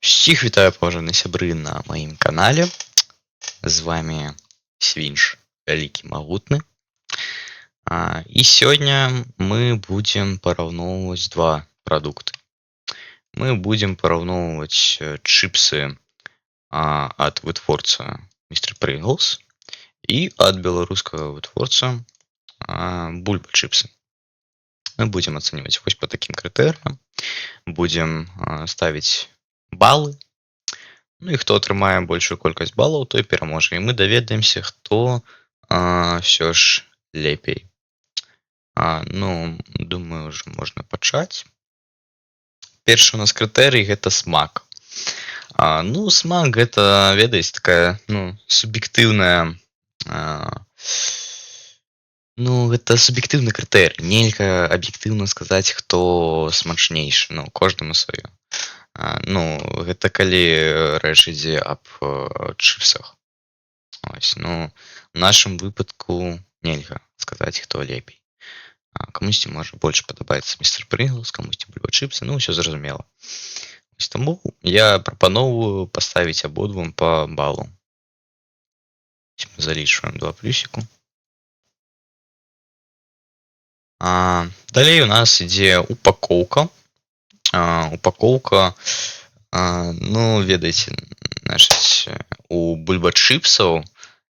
Всіх вітаю, паважаныя сябры, на маім канале. З вами Свінж вялікі магутны. І сёння мы будзем параўноўваць два прадукты. Мы будзем параўноўваць чыпсы ад вытворцы Mr. Pringles і ад беларускага вытворцы Бульба чыпсы. Мы будзем ацэньваць вось па такім крытэрыям. Будзем ставіць балы. Ну і хто атрымае большую колькасць балаў, той пераможа. І мы даведаемся, хто ўсё ж лепей. Думаю, ўжо можна пачаць. Першы у нас крытэрый гэта смак. Смак гэта, ведаеце, такая, суб'ектыўная, гэта суб'ектыўны крытэрый. Нельга аб'ектыўна сказаць, хто смачнейшы. Кожнаму сваё. Гэта калі рэч ідзе аб чыпсах. У нашым выпадку нельга сказаць, хто лепей. Камусьці можа больш падабаецца Mr. Pringles, камусьці Бульба чыпсы, ўсё зразумела. Таму я прапаноўваю паставіць абодвум па балу. Мы залічваем 2 плюсіку. Далей у нас ідзе упакоўка. Упакоўка, ведаеце, у Бульба чыпсаў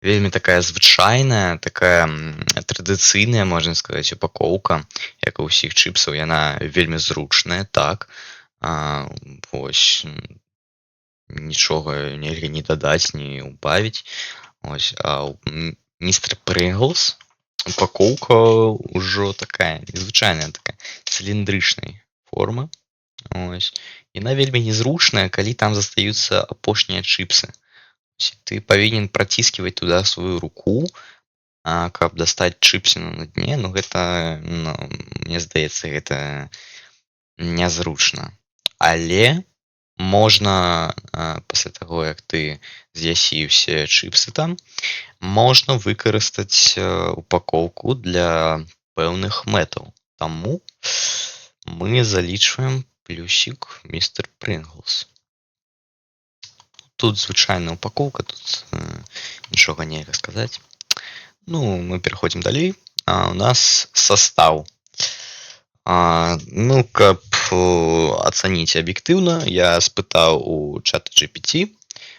вельмі такая звычайная, такая традыцыйная, можна сказаць, упакоўка, як у ўсіх чыпсаў, яна вельмі зручная, так. Вось, нічога нельга ні дадаць, ні ўбавіць. А у Mr. Pringles упакоўка ўжо такая незвычайная, такая цыліндрычнай формы. Яна вельмі незручная, калі там застаюцца апошнія чыпсы. Ты павінен працісківаць туды сваю руку, каб дастаць чыпсіну на дне. Гэта, мне здаецца, гэта нязручна. Але можна, пасля таго, як ты з'ясі ўсе чыпсы там, можна выкарыстаць упакоўку для пэўных мэтаў. Таму мы залічваем плюсік Mr. Pringles. Тут звычайная упакоўка, тут нічога нельга сказаць. Мы пераходзім далей. У нас састаў. Каб ацаніць аб'ектыўна, я спытаў у чата GPT,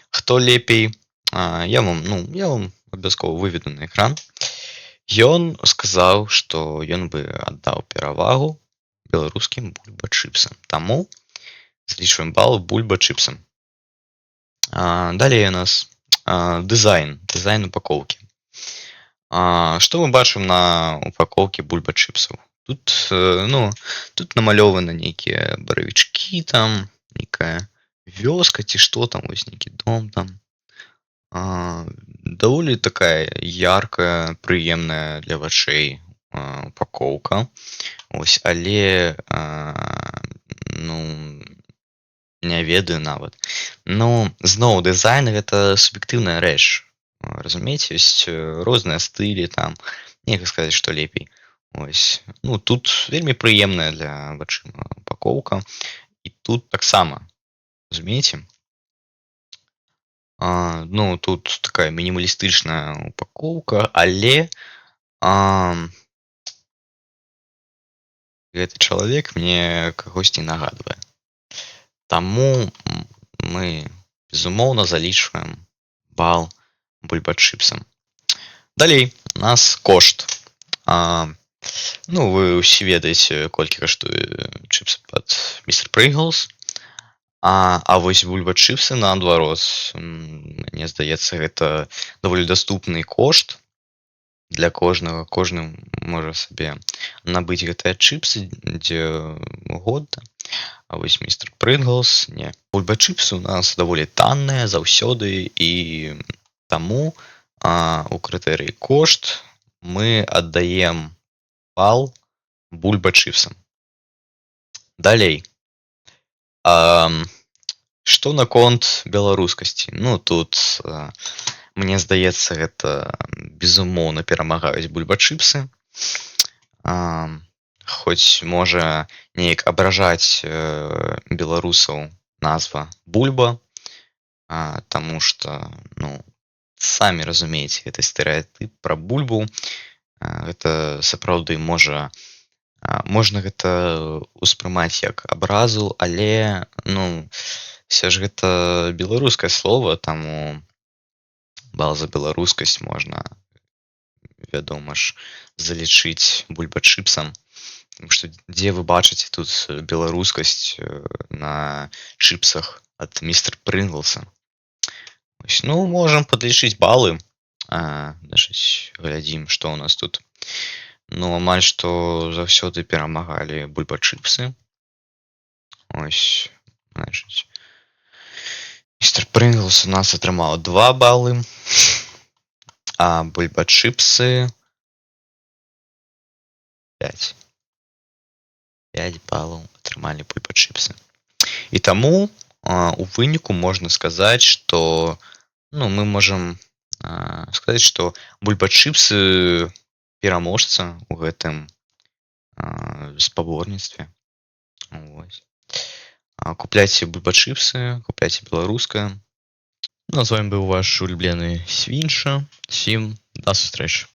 хто лепей. Я вам абавязкова выведу на экран. Ён сказаў, што ён бы аддаў перавагу беларускім Бульба чыпсам. Таму залічваем бал Бульба чыпсам. Далей у нас дызайн упакоўкі. Што мы бачым на упакоўкі Бульба чыпсаў? Тут намалёваны нейкія баравічкі, там нейкая вёска ці што там, вось нейкі дом там. Даволі такая яркая, прыемная для вачэй упакоўка. Але не ведаю нават. Зноў, дызайн гэта суб'ектыўная рэч. Разумееце, ёсць розныя стылі там. Нельга сказаць, што лепей. Тут вельмі прыемная для вачыма упакоўка. І тут таксама, разумееце? Тут такая мінімалістычная упакоўка, але гэты чалавек мне кагосьці нагадвае. Таму мы, безумоўна, залічваем бал Бульба чыпсам. Далей у нас кошт. Вы ўсе ведаеце, колькі каштуе чыпсы пад Mr. Pringles. Вось Бульба чыпсы, наадварот, мне здаецца, гэта даволі даступны кошт для кожнага. Кожны можа сабе набыць гэтыя чыпсы дзе угодна. А вось Mr. Pringles не. Бульба чыпсы у нас даволі танныя заўсёды, і таму у крытэрыі кошт мы аддаем бал Бульба чыпсам. Далей. Што наконт беларускасці? Тут, мне здаецца, гэта безумоўна перамагаюць Бульба чыпсы. Хоць можа неяк абражаць беларусаў назва бульба, таму што ну самі разумееце гэты стэрэатып пра бульбу. Гэта сапраўды можна гэта ўспрымаць як абразу, але ну все ж гэта беларускае слова, таму бал за беларускасць можна, вядома ж, залічыць бульба-чыпсам. Таму што дзе вы бачыце тут беларускасць на чыпсах ад містер Прынглса? Вось, ну можам падлічыць балы. Значыць, глядзім, што ў нас тут. Ну амаль што заўсёды перамагалі бульба-чыпсы. Ось, значыць, містер Прынглс у нас атрымаў 2 балы, а бульба-чыпсы 5. 5 балаў атрымалі бульба-чыпсы. І таму у выніку можна сказаць, што ну, мы можам сказаць, што бульба-чыпсы пераможца ў гэтым спаборніцтве. Вось. Купляйце бульба-чыпсы, купляйце беларускае. Ну, а з вами быў ваш улюблены Свінша. Всім да сустрэчы.